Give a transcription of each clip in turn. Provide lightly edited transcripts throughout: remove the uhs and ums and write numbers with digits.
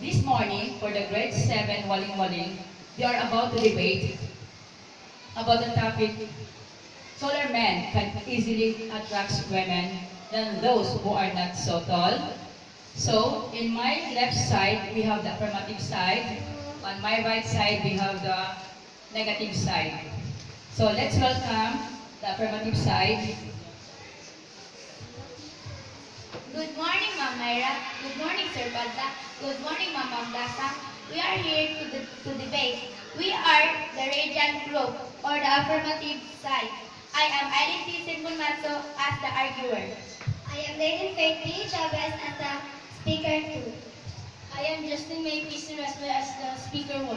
This morning, for the grade 7 Waling-waling, we are about to debate about the topic, taller men can easily attract women than those who are not so tall. So, in my left side, we have the affirmative side. On my right side, we have the negative side. So, let's welcome the affirmative side. Good morning, Ma'am Myra. Good morning, Sir Badla. Good morning, Ma'am Mamdasa. We are here to debate. We are the radiant group, or the affirmative side. I am Aileen T. Sinbunmatso as the arguer. I am Lady Faith B. Chavez as the speaker 2. I am Justin May P. Siresme as the speaker 1.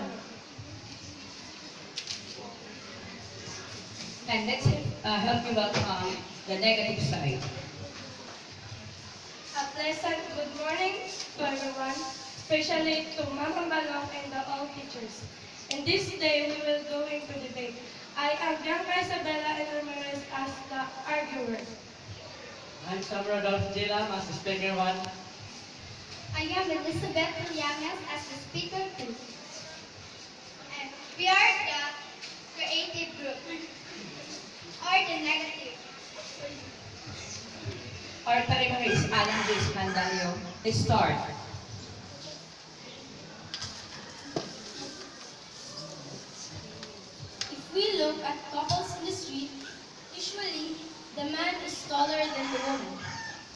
And let's help you welcome the negative side. A pleasant good morning to everyone, especially to Mama Balong and all teachers. In this day, we will go into debate. I am Bianca Isabella and Ramirez as the arguer. I'm Sam Rodolph Jilam as the speaker 1. I am Elizabeth Llamas as the speaker 2. And we are the creative group, or the negative. Our timer is Alan Luis Mandayo. Let's start. If we look at couples in the street, usually the man is taller than the woman.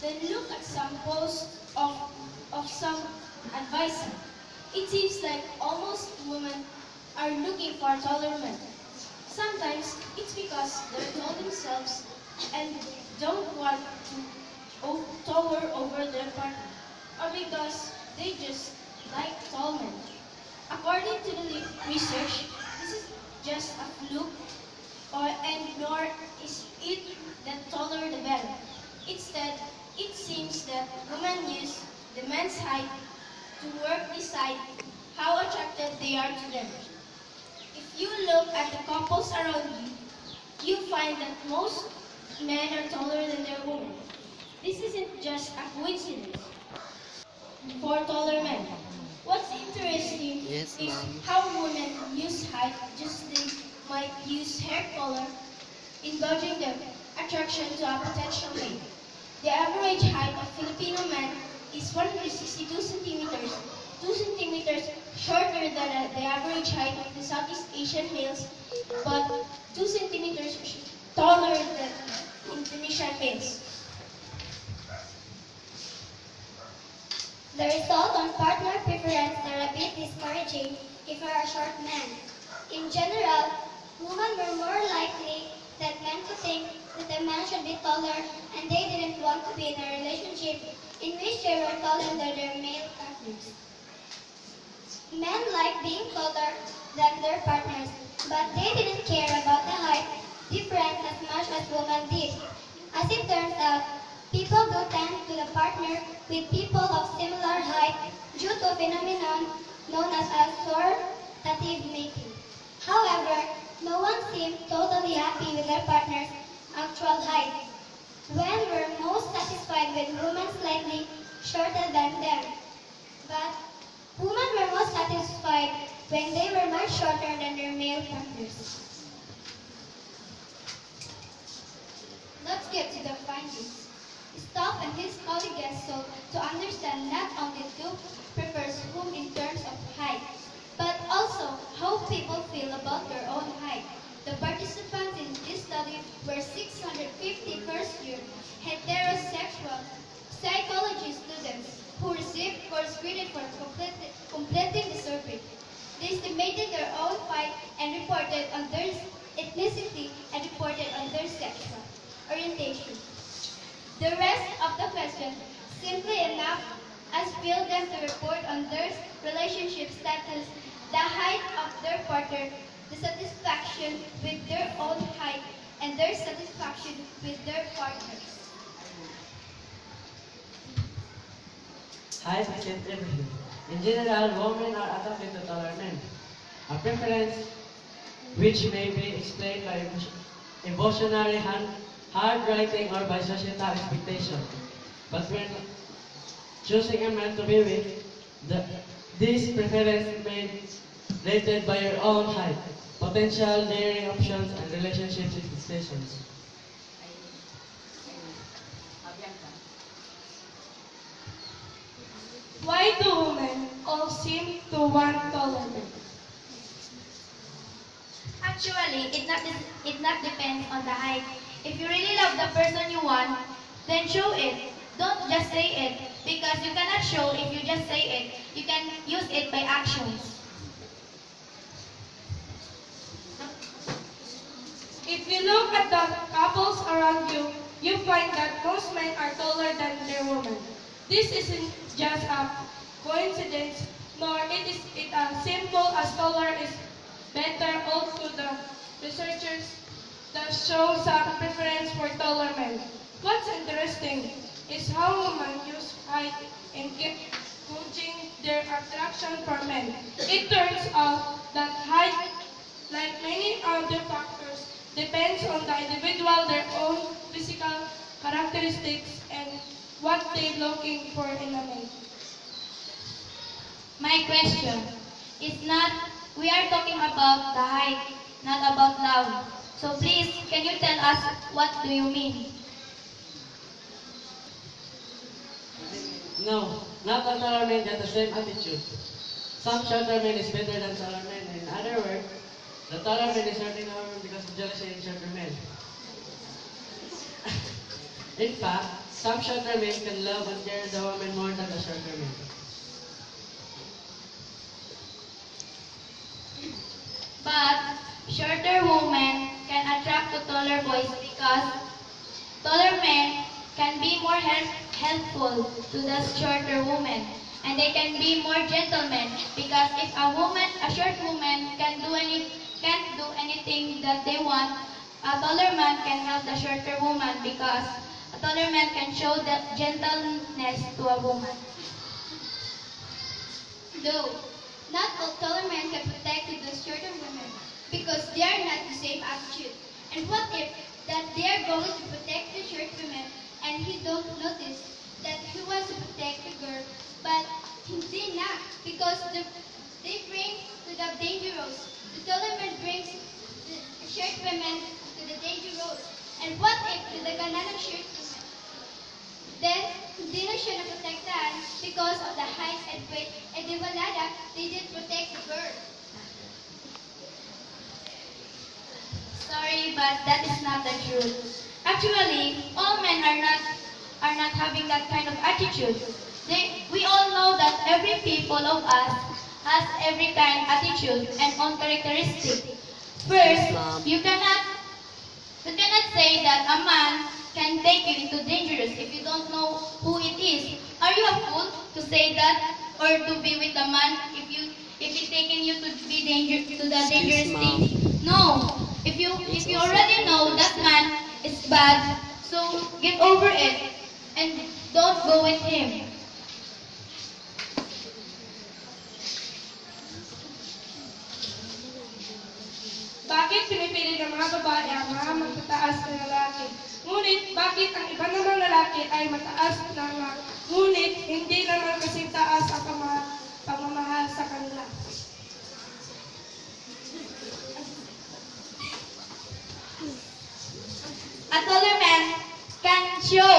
Then look at some posts of some advisor. It seems like almost women are looking for taller men. Sometimes it's because they're tall themselves and don't want to tower over their partner, or because they just like tall men. According to the research, this is just a fluke, and nor is it that taller the better. Instead, it seems that women use the men's height to work decide how attracted they are to them. If you look at the couples around you, you find that most men are taller than their women. This isn't just a coincidence for taller men. What's interesting is how women use height just they might use hair color in gauging the attraction to a potential mate. The average height of Filipino men is 162 centimeters, 2 centimeters shorter than the average height of the Southeast Asian males, but 2 centimeters taller than Indonesian males. The result on partner preference are a bit discouraging if you are a short man. In general, women were more likely than men to think that the man should be taller and they didn't want to be in a relationship in which they were taller than their male partners. Men like being taller than their partners, but they didn't care about the height difference as much as women did. As it turns out, people do tend to the partner with people of similar height due to a phenomenon known as assortative mating. However, no one seemed totally happy with their partner's actual height. Men were most satisfied with women slightly shorter than them. But women were most satisfied when they were much shorter than their male partners. Let's get to the findings. Stoff and his colleagues sought to understand not only who prefers whom in terms of height, but also how people feel about their own height. The participants in this study were 650 first-year heterosexual psychology students who received course credit for completing the survey. They estimated their own height and reported on their ethnicity and reported on their sexual orientation. The rest of the question, simply enough, asked them to report on their relationship status, the height of their partner, the satisfaction with their own height, and their satisfaction with their partners. Height isn't everything. In general, women are attracted to taller men. A preference which may be explained by evolutionary handwriting or by societal expectation. But when choosing a man to be with, This preference made rated by your own height, potential daring options, and relationship expectations. Bianca. Why do women all seem to want taller men? Actually, it not depends on the height. If you really love the person you want, then show it. Don't just say it, because you cannot show if you just say it. You can use it by actions. If you look at the couples around you, you find that most men are taller than their women. This isn't just a coincidence, nor is it as simple as taller is better. Also, the researchers that show some preference for taller men. What's interesting is how women use height in gauging their attraction for men. It turns out that height, like many other factors, depends on the individual, their own physical characteristics, and what they're looking for in a mate. My question is not, we are talking about the height, not about love. So please, can you tell us what do you mean? No, not all taller men get the same attitude. Some shorter men is better than taller men. In other words, the taller man is hurting a woman because of jealousy in shorter men. In fact, some shorter men can love and care the woman more than the shorter men. But shorter women can attract to taller boys because taller men can be more helpful to the shorter woman, and they can be more gentlemen because if a short woman can't do anything that they want, a taller man can help the shorter woman because a taller man can show the gentleness to a woman. No, not all taller men can protect the shorter women because they are not the same attitude. And what if that they are going to protect the short women and he don't notice that he wants to protect the girl, but hindi not because they bring to the danger roads. The taller man brings the short women to the danger roads. And what if the ganan ng short women? Then, hindi na siya naprotektahan because of the height and weight, and di wala na, they didn't protect the girl. Sorry, but that is not the truth. Actually, all men are not having that kind of attitude. We all know that every people of us has every kind attitude and own characteristic. First, you cannot say that a man can take you into dangerous if you don't know who it is. Are you a fool to say that or to be with a man if he taking you to the dangerous thing? No. If you already know that man is bad, so get over it and don't go with him. Bakit pinipili ng mga babae ang mga matataas na lalaki? Ngunit bakit ang iba namang lalaki ay mataas na nga, ngunit hindi naman kasing taas ang pagmamahal sa kanila? A taller man can show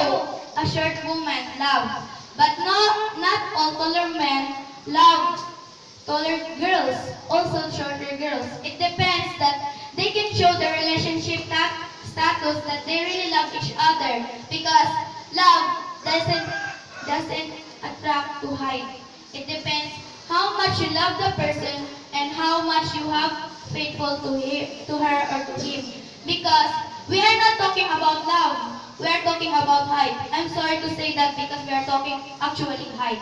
a short woman love, but not all taller men love taller girls, also shorter girls. It depends that they can show the relationship status that they really love each other because love doesn't attract to height. It depends how much you love the person and how much you have faithful to her or to him. Because we are not talking about love. We are talking about height. I'm sorry to say that because we are talking actually height.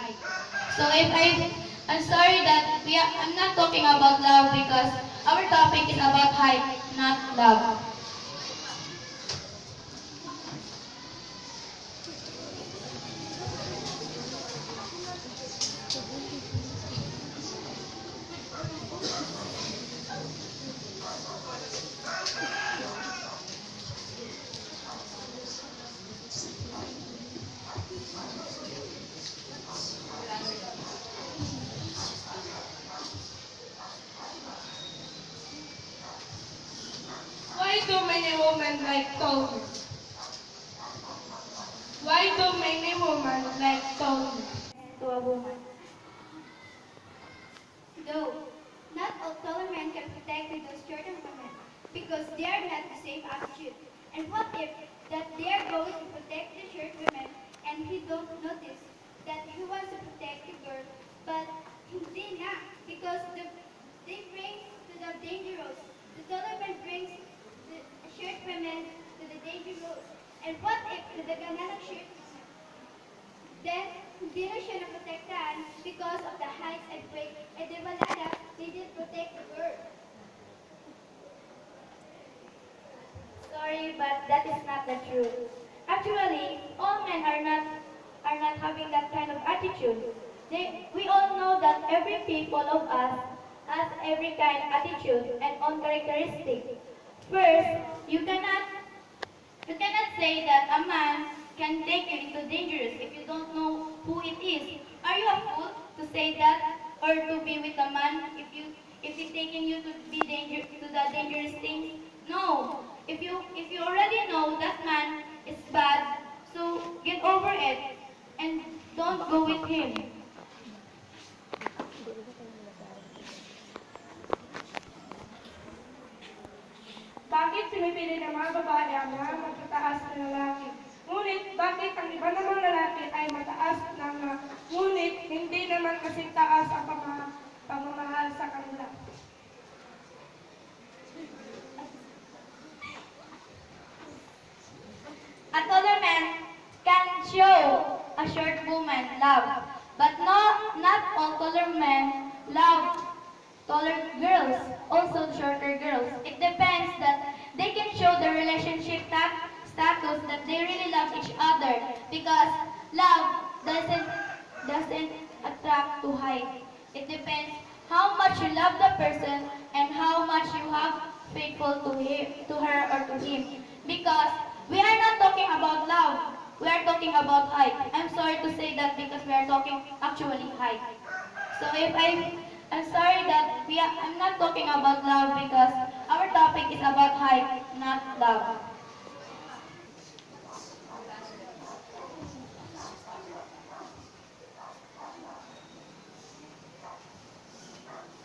So I'm sorry that I'm not talking about love because our topic is about height, not love. many women like tall men? Why do many women like tall men? To a woman. Though, not all taller men can protect those shorter women because they are not the same attitude. And what if that they are going to protect the short women and he don't notice that he wants to protect the girl, but hindi na because they bring to the dangerous. The taller man brings the short women to the dangerous. And what if the ganang short then, hindi na siya naprotektahan because of the height and weight. And di wala na, they didn't protect the bird. Sorry, but that is not the truth. Actually, all men are not having that kind of attitude. We all know that every people of us has every kind of attitude and own characteristic. First, you cannot say that a man can take you into dangerous if you don't know who it is. Are you a fool to say that or to be with a man if he's taking you to be to the dangerous things? No. If you already know that man is bad, so get over it and don't go with him. Bakit pinipili ng mga babae ang mga matataas na lalaki? Ngunit bakit ang iba namang lalaki ay mataas na ngunit hindi naman kasing taas ang pamamahal sa kanila? A taller man can show a short woman love, but not all taller men love taller girls, also shorter girls. It depends that they can show the relationship status that they really love each other because love doesn't attract to height. It depends how much you love the person and how much you have faithful to her or to him. Because we are not talking about love. We are talking about height. I'm sorry to say that because we are talking actually height. So I'm sorry that I'm not talking about love because our topic is about height, not love.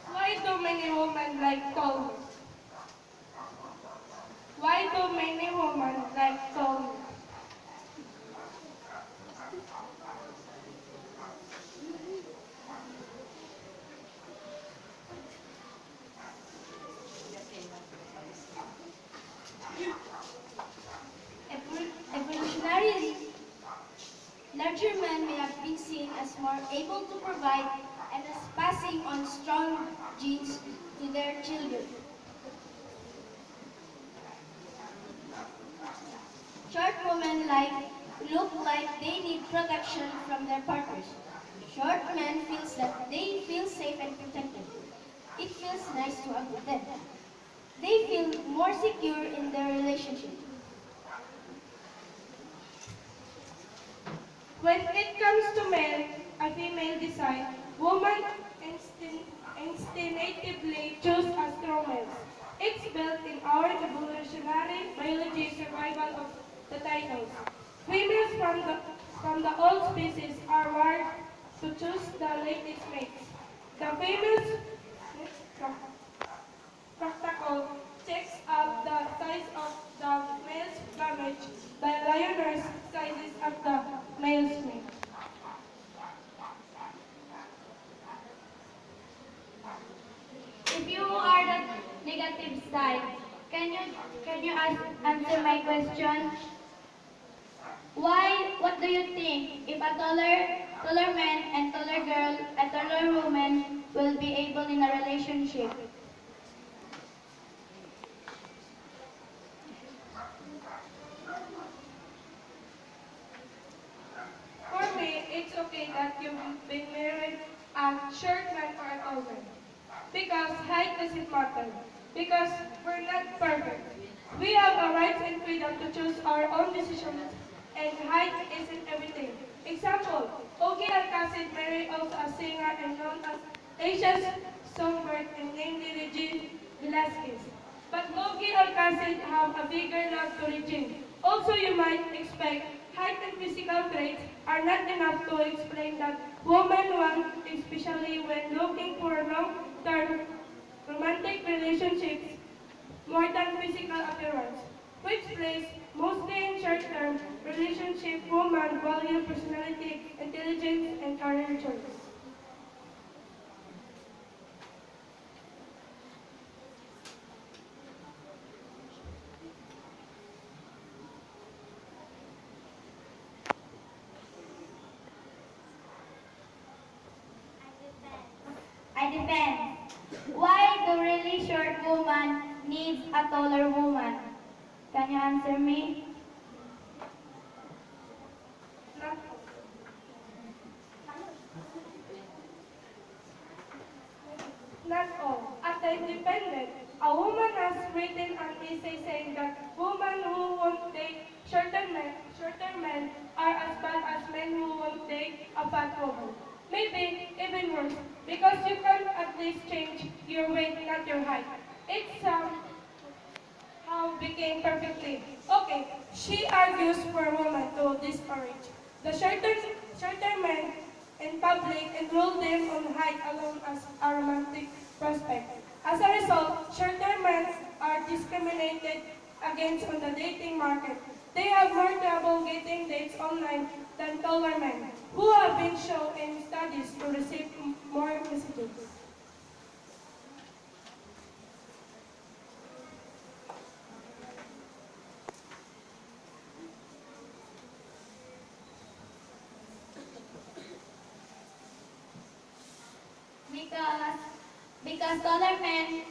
Why do many women like tall men? Why do many women like tall men? Evolutionarily, larger men may have been seen as more able to provide and as passing on strong genes to their children. Short women look like they need protection from their partners. Short men feels that they feel safe and protected. It feels nice to hug with them. They feel more secure in their relationship. When it comes to a female design, women instinctively choose a strong male. It's built in our evolutionary biology survival of the titles. Females from the old species are wired to choose the latest mates. The female's practical checks out the size of the male's plumage by lioness sizes of the male's mate. If you are the negative side, answer my question? Why? What do you think? If a taller man and taller girl, a taller woman will be able in a relationship? For me, it's okay that you've been married a short man or a tall man. Because height doesn't matter. Because we're not perfect. We have a right and freedom to choose our own decisions, and height isn't everything. Example, Ogie Alcacid married also a singer and known as Asia's songbird and namely Regine Velasquez. But Logie or Cassid have a bigger love to Regine. Also, you might expect height and physical traits are not enough to explain that women want, especially when looking for long-term romantic relationships, more than physical appearance, which plays mostly in short-term relationship, women value personality, intelligence, and career choice. I depend. Why do really short woman needs a taller woman? Can you answer me? Not, not all. At the Independent, a woman has written an essay saying that women who won't date shorter men are as bad as men who won't date a fat woman. Maybe even worse, because you can at least change your weight, not your height. It's how became perfectly. Okay, she argues for a woman to discourage the shorter men in public and rule them on height alone as a romantic prospect. As a result, shorter men are discriminated against on the dating market. They have more trouble getting dates online than taller men, who have been shown in studies to receive more messages. Because because taller men,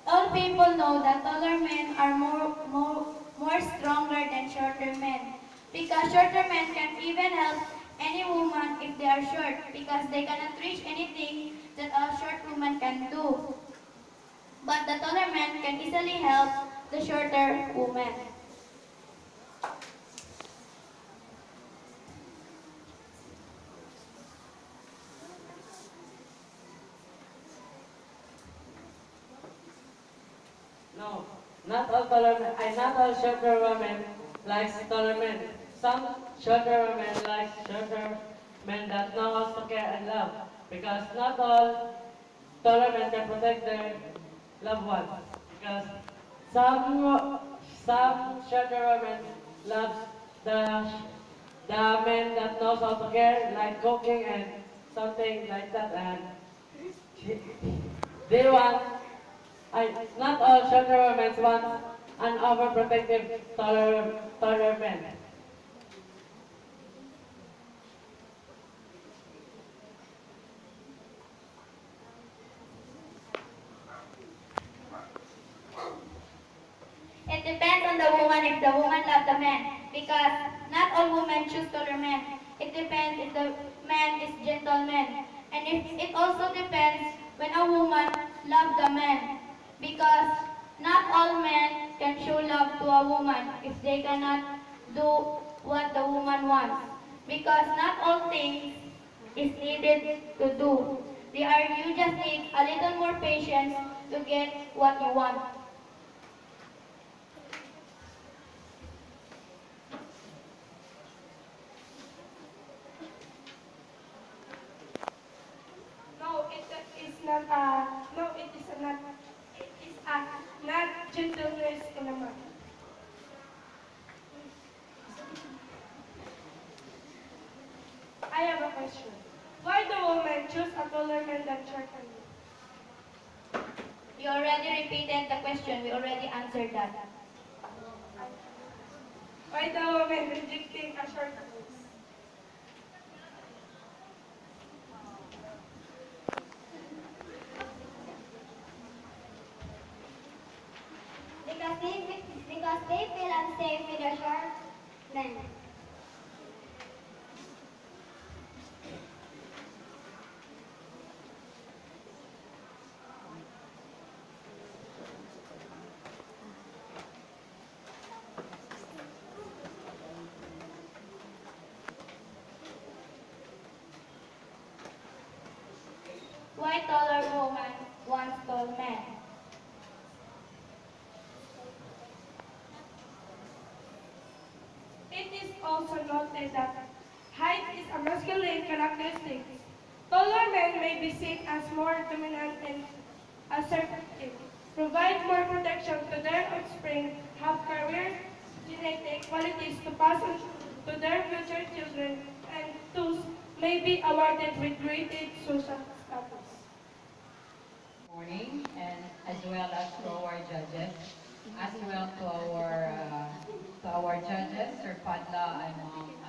all people know that taller men are more stronger than shorter men. Because shorter men can even help any woman if they are short, because they cannot reach anything that a short woman can do. But the taller man can easily help the shorter woman. No, not all shorter women likes taller men. Some shorter women like shorter men that know how to care and love. Because not all taller men can protect their loved ones. Because some shorter women loves the men that knows how to care, like cooking and something like that. And they want not all shorter women want an overprotective taller man. It depends on the woman if the woman loves the man, because not all women choose taller men. It depends if the man is gentleman. And it also depends when a woman loves the man, because not all men can show love to a woman if they cannot do what the woman wants. Because not all things is needed to do. You just need a little more patience to get what you want. No, it is not no, it is not, it is not gentleness in a man. I have a question. Why do women choose a taller man than shorter men? You already repeated the question. We already answered that. Why do women rejecting a shorter man? Because they feel unsafe with a short men. Why taller woman wants tall men? characteristics. Taller men may be seen as more dominant and assertive, provide more protection to their offspring, have career genetic qualities to pass on to their future children, and thus may be awarded with greater social status. Morning, and as well as to our judges, as well to our judges, Sir Padla and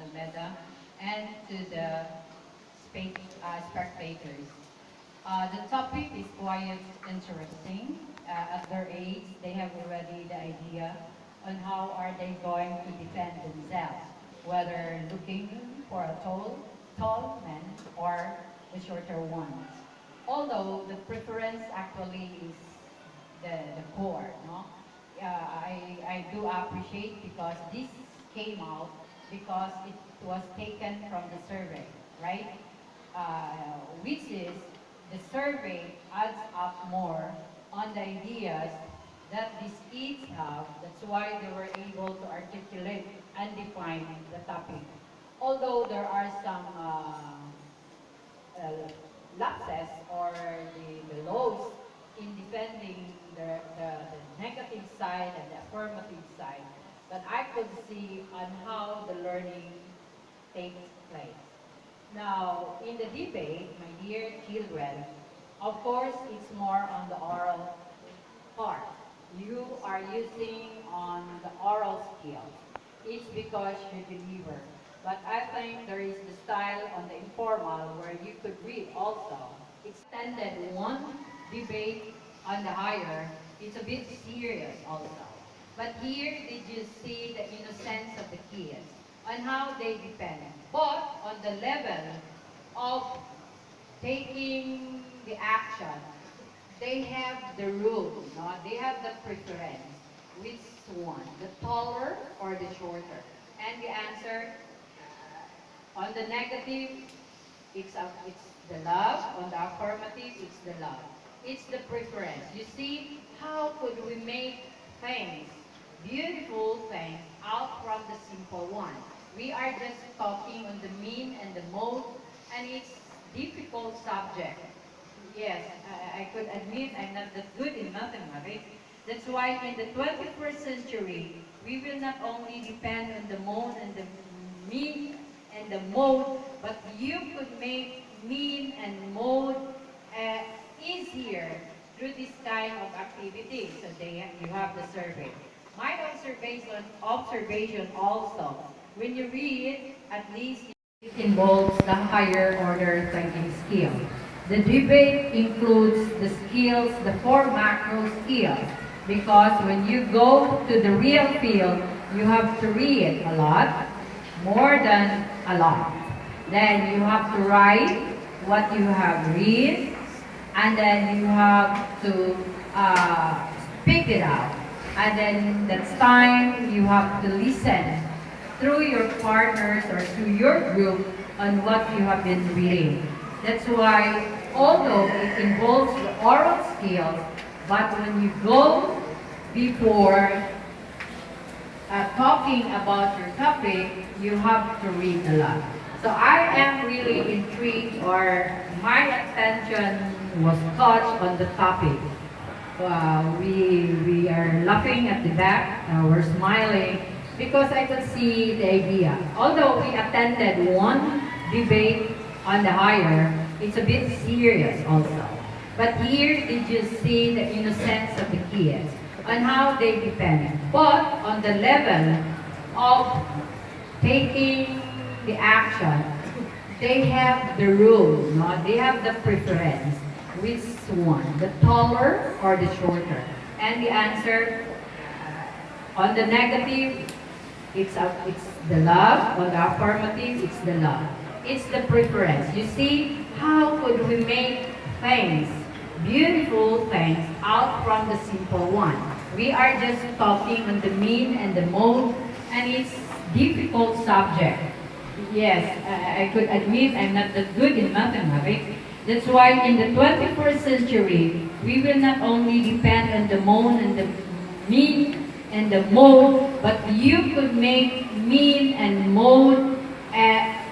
Almeda, and to the spectators. The topic is quite interesting. At their age, they have already the idea on how are they going to defend themselves, whether looking for a tall man or the shorter ones. Although the preference actually is the core, no? I do appreciate because this came out because it was taken from the survey, right? Which is the survey adds up more on the ideas that these kids have. That's why they were able to articulate and define the topic. Although there are some lapses or the lows in defending the negative side and the affirmative side, but I could see on how the learning takes place. Now, in the debate, my dear children, of course, it's more on the oral part. You are using on the oral skills. It's because you deliver. But I think there is the style on the informal where you could read also. Extended one debate on the higher, it's a bit serious also. But here, did you see the innocence of the kids on how they depend? But on the level of taking the action, they have the rule, no? They have the preference. Which one? The taller or the shorter? And the answer, on the negative, it's the love. On the affirmative, it's the love. It's the preference. You see, how could we make things, beautiful things, out from the simple one? We are just talking on the mean and the mode, and it's difficult subject. Yes, I could admit I'm not that good in mathematics. That's why in the 21st century, we will not only depend on the mode and the mean and the mode, but you could make mean and mode easier through this kind of activity. So you have the survey. My observation also, when you read, at least it involves the higher order thinking skill. The debate includes the skills, the four macro skills, because when you go to the real field, you have to read a lot, more than a lot. Then you have to write what you have read, and then you have to speak it out. And then that's time you have to listen through your partners or through your group on what you have been reading. That's why, although it involves the oral skills, but when you go before talking about your topic, you have to read a lot. So I am really intrigued, or my attention was caught on the topic. We are laughing at the back, we're smiling, because I could see the idea. Although we attended one debate on the higher, it's a bit serious also. But here, did you see the innocence of the kids on how they depend? But on the level of taking the action, they have the rule, no? They have the preference. Which one? The taller or the shorter? And the answer, on the negative, it's the love. On the affirmative, it's the love. It's the preference. You see, how could we make things, beautiful things, out from the simple one? We are just talking on the mean and the mode, and it's difficult subject. Yes, I could admit I'm not that good in mathematics. That's why in the 21st century, we will not only depend on the mode and the mean and the mode, but you could make mean and mode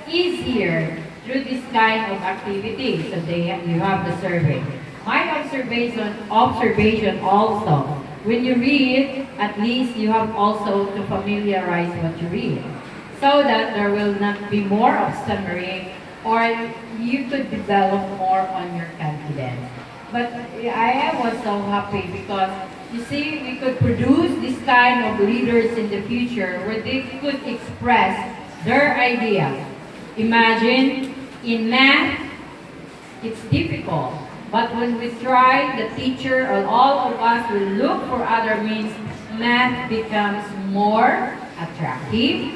easier through this kind of activity. So you have the survey. My observation also, when you read, at least you have also to familiarize what you read, so that there will not be more of stammering, or you could develop more on your confidence. But I was so happy because you see, we could produce this kind of leaders in the future where they could express their ideas. Imagine, in math, it's difficult. But when we try, the teacher or all of us will look for other means, math becomes more attractive,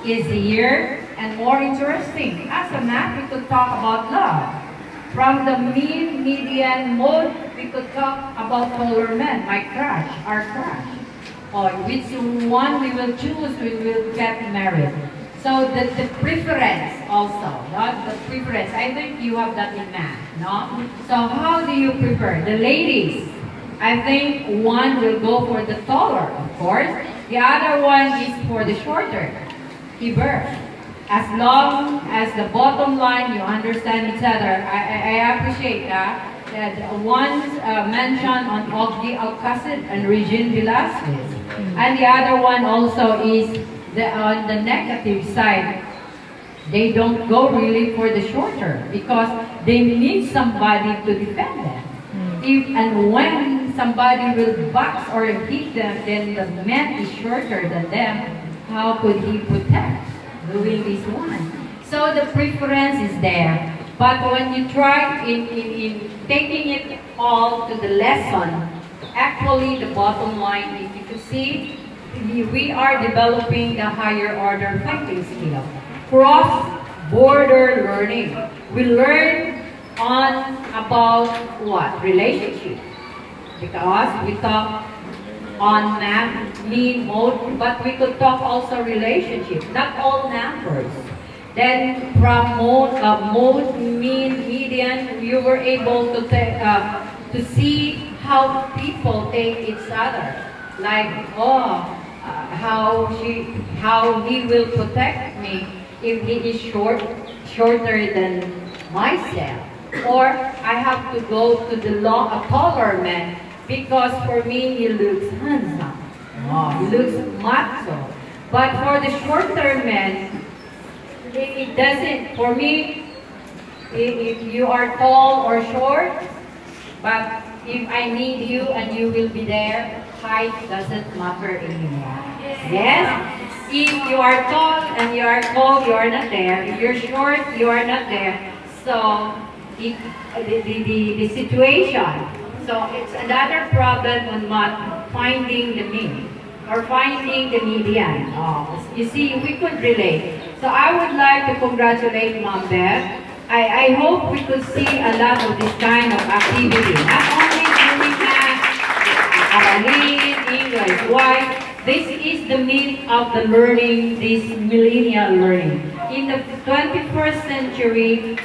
easier, and more interesting. As a math, we could talk about love. From the mean, median, mode, we could talk about taller men, my crush, our crush. Or which one we will choose, we will get married. So the preference also, not the preference. I think you have that in math, no? So how do you prefer? The ladies, I think one will go for the taller, of course. The other one is for the shorter, Heber. As long as the bottom line, you understand each other. I appreciate that. That one mentioned on Ogdi Alcacid and Regine Velasquez. And the other one also is on the negative side. They don't go really for the shorter because they need somebody to defend them. If and when somebody will box or hit them, then the man is shorter than them. How could he protect? Doing this one. So the preference is there. But when you try in taking it all to the lesson, actually the bottom line is you can see we are developing the higher order thinking skill. Cross-border learning. We learn on about what? Relationship. Because we talk on math, mean, mode, but we could talk also relationship, not all numbers. Then from mode, mean, median, you were able to see how people take each other. Like, how he will protect me if he is shorter than myself. Or I have to go to the a taller man because for me he looks handsome. He looks macho. But for the shorter man, it doesn't. For me, if you are tall or short, but if I need you and you will be there, height doesn't matter anymore. Yes? If you are tall and you are tall, you are not there. If you're short, you are not there. So, the situation. So, it's another problem on not finding the mean or finding the median. You see, we could relate. So, I would like to congratulate Mom Beth. I hope we could see a lot of this kind of activity. Not only doing math, Aralin, English, why? This is the meat of the learning, this millennial learning. In the 21st century,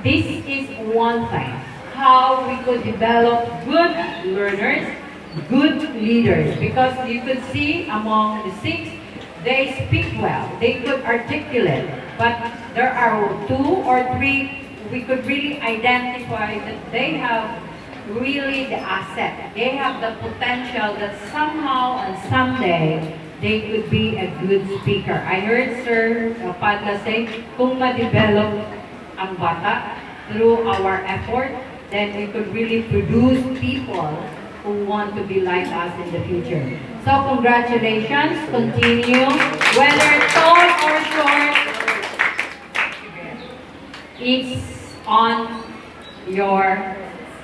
this is one thing. How we could develop good learners, good leaders. Because you could see among the 6, they speak well, they could articulate. But there are 2 or 3 we could really identify that they have really the asset. They have the potential that somehow and someday they could be a good speaker. I heard Sir Padla say, kung ma-develop ang bata through our effort, then we could really produce people who want to be like us in the future. So congratulations, continue. Whether tall or short, it's on your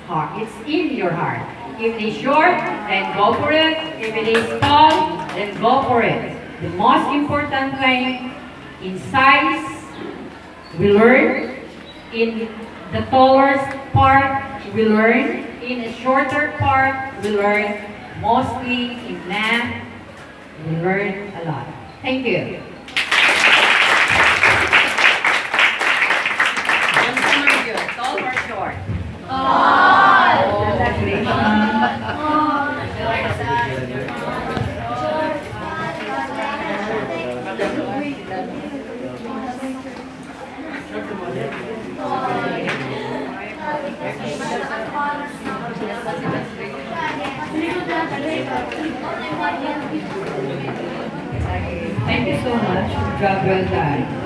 heart. It's in your heart. If it is short, then go for it. If it is tall, then go for it. The most important thing, in size, we learn. In the taller part, we learn. In a shorter part, we learn. Mostly in math, we learn a lot. Thank you. What's the number? Tall or short? Congratulations. Thank you so much. Job well done.